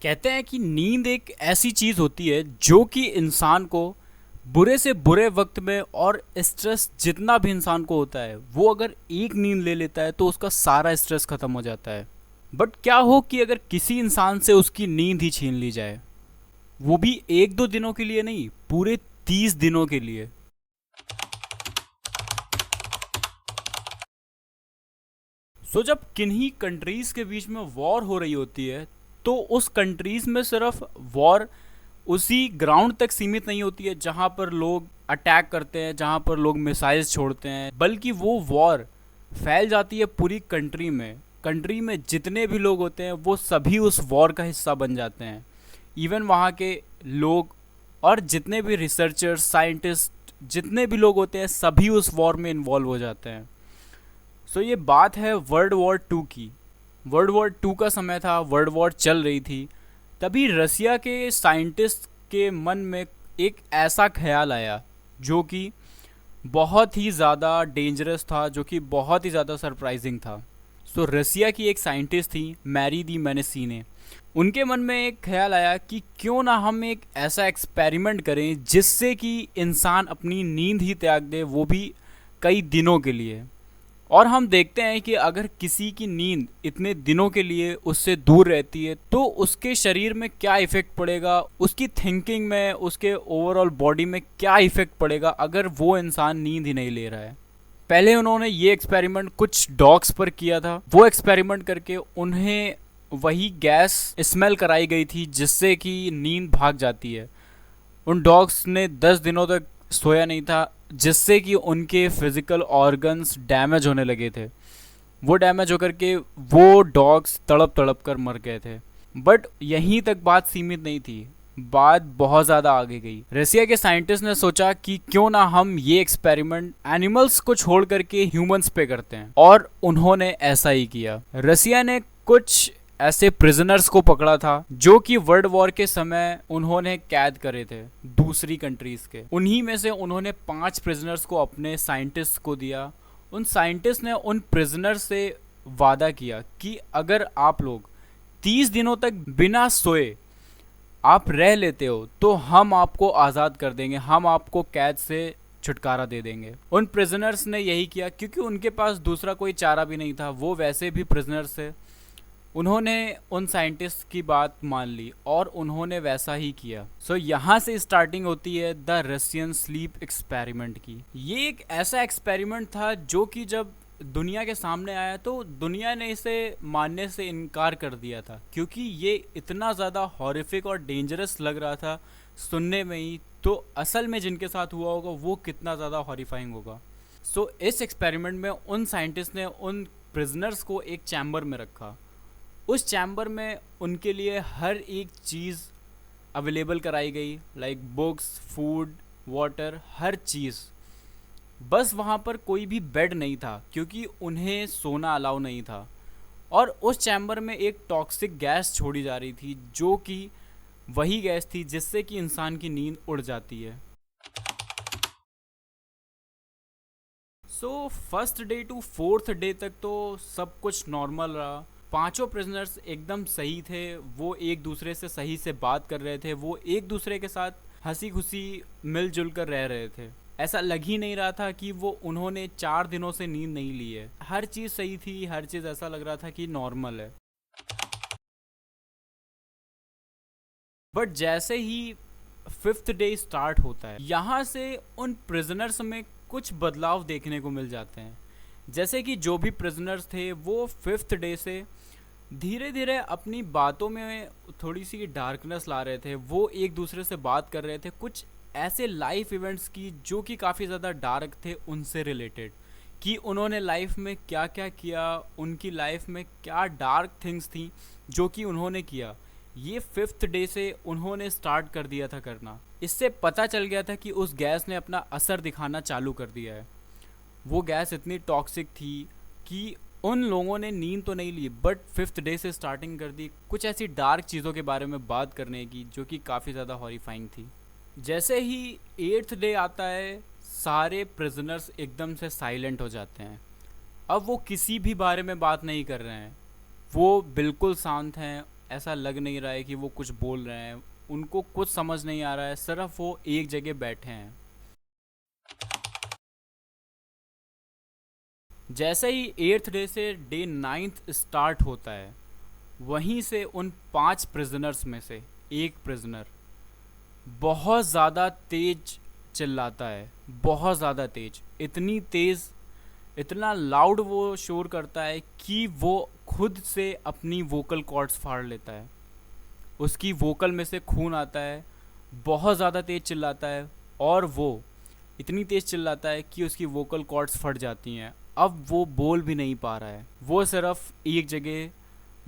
कहते हैं कि नींद एक ऐसी चीज़ होती है जो कि इंसान को बुरे से बुरे वक्त में और स्ट्रेस जितना भी इंसान को होता है वो अगर एक नींद ले लेता है तो उसका सारा स्ट्रेस ख़त्म हो जाता है। बट क्या हो कि अगर किसी इंसान से उसकी नींद ही छीन ली जाए, वो भी एक दो दिनों के लिए नहीं, पूरे 30 दिनों के लिए। जब किन्हीं कंट्रीज़ के बीच में वॉर हो रही होती है तो उस कंट्रीज़ में सिर्फ वॉर उसी ग्राउंड तक सीमित नहीं होती है जहाँ पर लोग अटैक करते हैं, जहाँ पर लोग मिसाइल्स छोड़ते हैं, बल्कि वो वॉर फैल जाती है पूरी कंट्री में। कंट्री में जितने भी लोग होते हैं वो सभी उस वॉर का हिस्सा बन जाते हैं। इवन वहाँ के लोग और जितने भी रिसर्चर्स, साइंटिस्ट, जितने भी लोग होते हैं सभी उस वॉर में इन्वॉल्व हो जाते हैं। ये बात है वर्ल्ड वॉर 2 की। वर्ल्ड वॉर 2 का समय था, वर्ल्ड वॉर चल रही थी। तभी रसिया के साइंटिस्ट के मन में एक ऐसा ख्याल आया जो कि बहुत ही ज़्यादा डेंजरस था, जो कि बहुत ही ज़्यादा सरप्राइजिंग था। रसिया की एक साइंटिस्ट थी, मैरी दी मेनेसी ने। उनके मन में एक ख्याल आया कि क्यों ना हम एक ऐसा एक्सपेरिमेंट करें जिससे कि इंसान अपनी नींद ही त्याग दे, वो भी कई दिनों के लिए। और हम देखते हैं कि अगर किसी की नींद इतने दिनों के लिए उससे दूर रहती है तो उसके शरीर में क्या इफ़ेक्ट पड़ेगा, उसकी थिंकिंग में, उसके ओवरऑल बॉडी में क्या इफ़ेक्ट पड़ेगा अगर वो इंसान नींद ही नहीं ले रहा है। पहले उन्होंने ये एक्सपेरिमेंट कुछ डॉग्स पर किया था। वो एक्सपेरिमेंट करके उन्हें वही गैस स्मेल कराई गई थी जिससे कि नींद भाग जाती है। उन डॉग्स ने 10 दिनों तक सोया नहीं था, जिससे कि उनके फिजिकल ऑर्गन्स डैमेज होने लगे थे। वो डैमेज होकर के वो डॉग्स तड़प तड़प कर मर गए थे। बट यहीं तक बात सीमित नहीं थी, बात बहुत ज़्यादा आगे गई। रसिया के साइंटिस्ट ने सोचा कि क्यों ना हम ये एक्सपेरिमेंट एनिमल्स को छोड़ करके ह्यूमंस पे करते हैं, और उन्होंने ऐसा ही किया। रसिया ने कुछ ऐसे प्रिजनर्स को पकड़ा था जो कि वर्ल्ड वॉर के समय उन्होंने कैद करे थे दूसरी कंट्रीज के। उन्हीं में से उन्होंने 5 प्रिजनर्स को अपने साइंटिस्ट को दिया। उन साइंटिस्ट ने उन प्रिजनर से वादा किया कि अगर आप लोग 30 दिनों तक बिना सोए आप रह लेते हो तो हम आपको आज़ाद कर देंगे, हम आपको कैद से छुटकारा दे देंगे। उन प्रिजनर्स ने यही किया क्योंकि उनके पास दूसरा कोई चारा भी नहीं था, वो वैसे भी प्रिजनर्स थे। उन्होंने उन साइंटिस्ट की बात मान ली और उन्होंने वैसा ही किया। यहाँ से स्टार्टिंग होती है द रशियन स्लीप एक्सपेरिमेंट की। ये एक ऐसा एक्सपेरिमेंट था जो कि जब दुनिया के सामने आया तो दुनिया ने इसे मानने से इनकार कर दिया था, क्योंकि ये इतना ज़्यादा हॉरिफिक और डेंजरस लग रहा था सुनने में ही। तो असल में जिनके साथ हुआ होगा वो कितना ज़्यादा हॉरिफाइंग होगा। इस एक्सपेरिमेंट में उन साइंटिस्ट ने उन प्रिजनर्स को एक चैम्बर में रखा। उस चैम्बर में उनके लिए हर एक चीज़ अवेलेबल कराई गई, लाइक बुक्स, फूड, वाटर, हर चीज़। बस वहाँ पर कोई भी बेड नहीं था क्योंकि उन्हें सोना अलाउ नहीं था। और उस चैम्बर में एक टॉक्सिक गैस छोड़ी जा रही थी जो कि वही गैस थी जिससे कि इंसान की नींद उड़ जाती है। First day to fourth day तक तो सब कुछ नॉर्मल रहा। पांचों प्रिजनर्स एकदम सही थे, वो एक दूसरे से सही से बात कर रहे थे, वो एक दूसरे के साथ हंसी खुशी मिलजुल कर रह रहे थे। ऐसा लग ही नहीं रहा था कि वो उन्होंने 4 दिनों से नींद नहीं ली है। हर चीज़ सही थी, हर चीज़ ऐसा लग रहा था कि नॉर्मल है। बट जैसे ही फिफ्थ डे स्टार्ट होता है, यहाँ से उन प्रिजनर्स में कुछ बदलाव देखने को मिल जाते हैं। जैसे कि जो भी प्रिजनर्स थे वो फिफ्थ डे से धीरे धीरे अपनी बातों में थोड़ी सी डार्कनेस ला रहे थे। वो एक दूसरे से बात कर रहे थे कुछ ऐसे लाइफ इवेंट्स की जो कि काफ़ी ज़्यादा डार्क थे, उनसे रिलेटेड, कि उन्होंने लाइफ में क्या क्या किया, उनकी लाइफ में क्या डार्क थिंग्स थी जो कि उन्होंने किया। ये फिफ्थ डे से उन्होंने स्टार्ट कर दिया था करना। इससे पता चल गया था कि उस गैस ने अपना असर दिखाना चालू कर दिया है। वो गैस इतनी टॉक्सिक थी कि उन लोगों ने नींद तो नहीं ली, बट फिफ्थ डे से स्टार्टिंग कर दी कुछ ऐसी डार्क चीज़ों के बारे में बात करने की जो कि काफ़ी ज़्यादा हॉरिफाइंग थी। जैसे ही एट्थ डे आता है, सारे प्रिजनर्स एकदम से साइलेंट हो जाते हैं। अब वो किसी भी बारे में बात नहीं कर रहे हैं, वो बिल्कुल शांत हैं। ऐसा लग नहीं रहा है कि वो कुछ बोल रहे हैं, उनको कुछ समझ नहीं आ रहा है, सिर्फ वो एक जगह बैठे हैं। जैसे ही 8th डे से डे 9th स्टार्ट होता है, वहीं से उन 5 प्रिजनर्स में से एक प्रिजनर बहुत ज़्यादा तेज चिल्लाता है, बहुत ज़्यादा तेज, इतनी तेज़, इतना लाउड वो शोर करता है कि वो खुद से अपनी वोकल कॉर्ड्स फाड़ लेता है। उसकी वोकल में से खून आता है, बहुत ज़्यादा तेज़ चिल्लाता है, और वो इतनी तेज़ चिल्लाता है कि उसकी वोकल कॉर्ड्स फट जाती हैं। अब वो बोल भी नहीं पा रहा है, वो सिर्फ एक जगह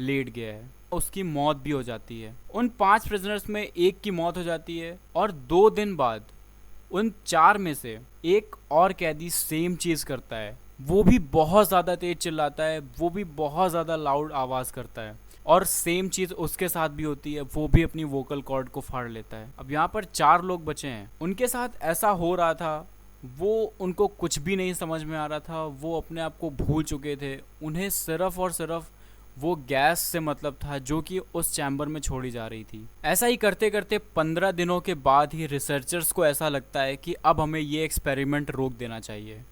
लेट गया है। उसकी मौत भी हो जाती है। उन 5 प्रिजनर्स में एक की मौत हो जाती है, और 2 दिन बाद उन 4 में से एक और कैदी सेम चीज़ करता है। वो भी बहुत ज़्यादा तेज चिल्लाता है, वो भी बहुत ज़्यादा लाउड आवाज़ करता है, और सेम चीज़ उसके साथ भी होती है, वो भी अपनी वोकल कॉर्ड को फाड़ लेता है। अब यहाँ पर 4 लोग बचे हैं, उनके साथ ऐसा हो रहा था, वो उनको कुछ भी नहीं समझ में आ रहा था, वो अपने आप को भूल चुके थे। उन्हें सिर्फ और सिर्फ वो गैस से मतलब था जो कि उस चैम्बर में छोड़ी जा रही थी। ऐसा ही करते करते 15 दिनों के बाद ही रिसर्चर्स को ऐसा लगता है कि अब हमें ये एक्सपेरिमेंट रोक देना चाहिए।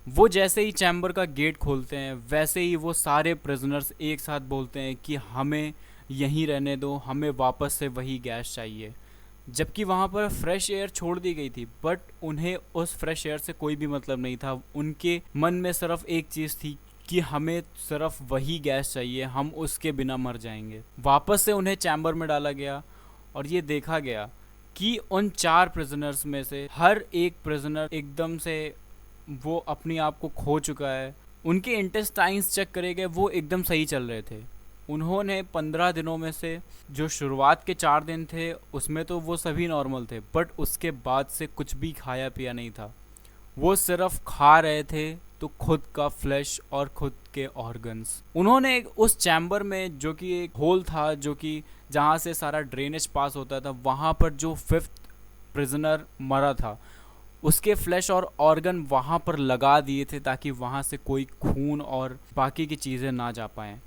वो जैसे ही चैम्बर का गेट खोलते हैं, वैसे ही वो सारे प्रिजनर्स एक साथ बोलते हैं कि हमें यहीं रहने दो, हमें वापस से वही गैस चाहिए। जबकि वहाँ पर फ्रेश एयर छोड़ दी गई थी, बट उन्हें उस फ्रेश एयर से कोई भी मतलब नहीं था। उनके मन में सिर्फ एक चीज़ थी कि हमें सिर्फ वही गैस चाहिए, हम उसके बिना मर जाएंगे। वापस से उन्हें चैम्बर में डाला गया, और ये देखा गया कि उन 4 प्रिजनर्स में से हर एक प्रिजनर एकदम से वो अपने आप को खो चुका है। उनके इंटेस्टाइन्स चेक करे गए, वो एकदम सही चल रहे थे। उन्होंने 15 दिनों में से जो शुरुआत के 4 दिन थे उसमें तो वो सभी नॉर्मल थे, बट उसके बाद से कुछ भी खाया पिया नहीं था। वो सिर्फ खा रहे थे तो खुद का फ्लैश और खुद के ऑर्गन्स। उन्होंने उस चैम्बर में, जो कि एक होल था, जो कि जहाँ से सारा ड्रेनेज पास होता था, वहाँ पर जो 5th प्रिजनर मरा था उसके फ्लैश और ऑर्गन वहाँ पर लगा दिए थे, ताकि वहाँ से कोई खून और बाकी की चीज़ें ना जा पाएँ।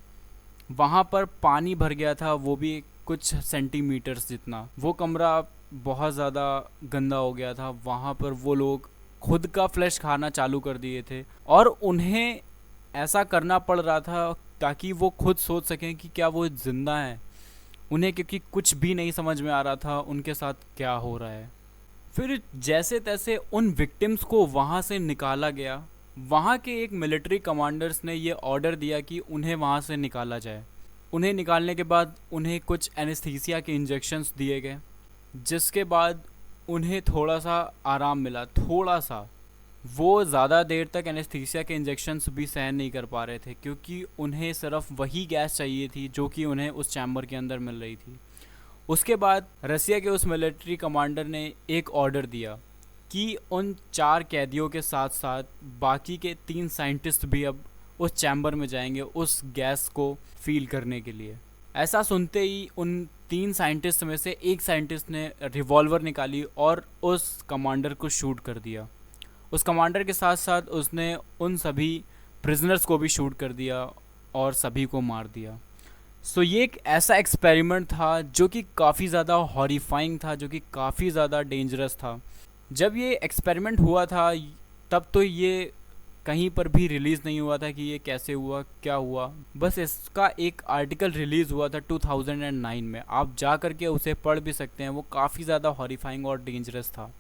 वहाँ पर पानी भर गया था, वो भी कुछ सेंटीमीटर्स जितना। वो कमरा बहुत ज़्यादा गंदा हो गया था। वहाँ पर वो लोग खुद का फ्लैश खाना चालू कर दिए थे, और उन्हें ऐसा करना पड़ रहा था ताकि वो खुद सोच सकें कि क्या वो ज़िंदा हैं। उन्हें क्योंकि कुछ भी नहीं समझ में आ रहा था उनके साथ क्या हो रहा है। फिर जैसे तैसे उन विक्टिम्स को वहाँ से निकाला गया। वहाँ के एक मिलिट्री कमांडर्स ने ये ऑर्डर दिया कि उन्हें वहाँ से निकाला जाए। उन्हें निकालने के बाद उन्हें कुछ एनेस्थीसिया के इंजेक्शंस दिए गए, जिसके बाद उन्हें थोड़ा सा आराम मिला, थोड़ा सा। वो ज़्यादा देर तक एनेस्थीसिया के इंजेक्शंस भी सहन नहीं कर पा रहे थे, क्योंकि उन्हें सिर्फ वही गैस चाहिए थी जो कि उन्हें उस चैम्बर के अंदर मिल रही थी। उसके बाद रसिया के उस मिलिट्री कमांडर ने एक ऑर्डर दिया कि उन 4 कैदियों के साथ साथ बाकी के 3 साइंटिस्ट भी अब उस चैम्बर में जाएंगे उस गैस को फील करने के लिए। ऐसा सुनते ही उन 3 साइंटिस्ट में से एक साइंटिस्ट ने रिवॉल्वर निकाली और उस कमांडर को शूट कर दिया। उस कमांडर के साथ साथ उसने उन सभी प्रिजनर्स को भी शूट कर दिया और सभी को मार दिया। सो ये एक ऐसा एक्सपेरिमेंट था जो कि काफ़ी ज़्यादा हॉरिफाइंग था, जो कि काफ़ी ज़्यादा डेंजरस था। जब ये एक्सपेरिमेंट हुआ था तब तो ये कहीं पर भी रिलीज़ नहीं हुआ था कि ये कैसे हुआ, क्या हुआ। बस इसका एक आर्टिकल रिलीज़ हुआ था 2009 में। आप जा कर के उसे पढ़ भी सकते हैं, वो काफ़ी ज़्यादा हॉरिफाइंग और डेंजरस था।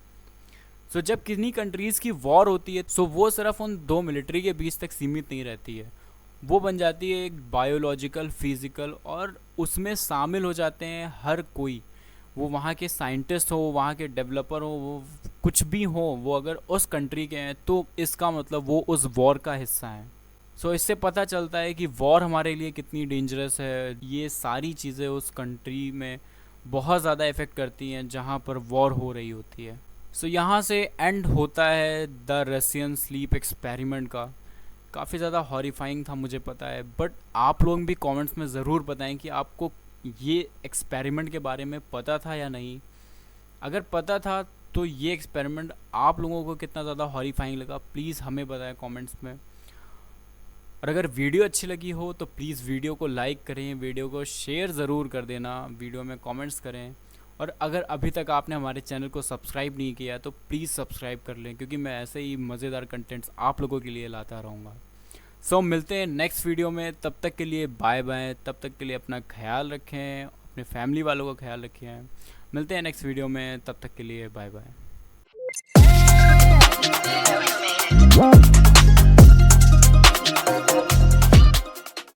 सो जब किन्हीं कंट्रीज़ की वॉर होती है, सो वो सिर्फ उन 2 मिलिट्री के बीच तक सीमित नहीं रहती है, वो बन जाती है एक बायोलॉजिकल, फिज़िकल, और उसमें शामिल हो जाते हैं हर कोई। वो वहाँ के साइंटिस्ट हो, वहाँ के डेवलपर हो, वो कुछ भी हो, वो अगर उस कंट्री के हैं तो इसका मतलब वो उस वॉर का हिस्सा हैं। सो इससे पता चलता है कि वॉर हमारे लिए कितनी डेंजरस है। ये सारी चीज़ें उस कंट्री में बहुत ज़्यादा इफ़ेक्ट करती हैं जहाँ पर वॉर हो रही होती है। सो यहाँ से एंड होता है द रसियन स्लीप एक्सपेरिमेंट का। काफ़ी ज़्यादा हॉरिफाइंग था, मुझे पता है, बट आप लोग भी कमेंट्स में ज़रूर बताएं कि आपको ये एक्सपेरिमेंट के बारे में पता था या नहीं। अगर पता था तो ये एक्सपेरिमेंट आप लोगों को कितना ज़्यादा हॉरिफाइंग लगा, प्लीज़ हमें बताएं कमेंट्स में। और अगर वीडियो अच्छी लगी हो तो प्लीज़ वीडियो को लाइक करें, वीडियो को शेयर ज़रूर कर देना, वीडियो में कमेंट्स करें। और अगर अभी तक आपने हमारे चैनल को सब्सक्राइब नहीं किया तो प्लीज़ सब्सक्राइब कर लें, क्योंकि मैं ऐसे ही मज़ेदार कंटेंट्स आप लोगों के लिए लाता रहूँगा। सो मिलते हैं नेक्स्ट वीडियो में, तब तक के लिए बाय बाय। तब तक के लिए अपना ख्याल रखें, अपने फैमिली वालों का ख्याल रखें। मिलते हैं नेक्स्ट वीडियो में, तब तक के लिए बाय बाय।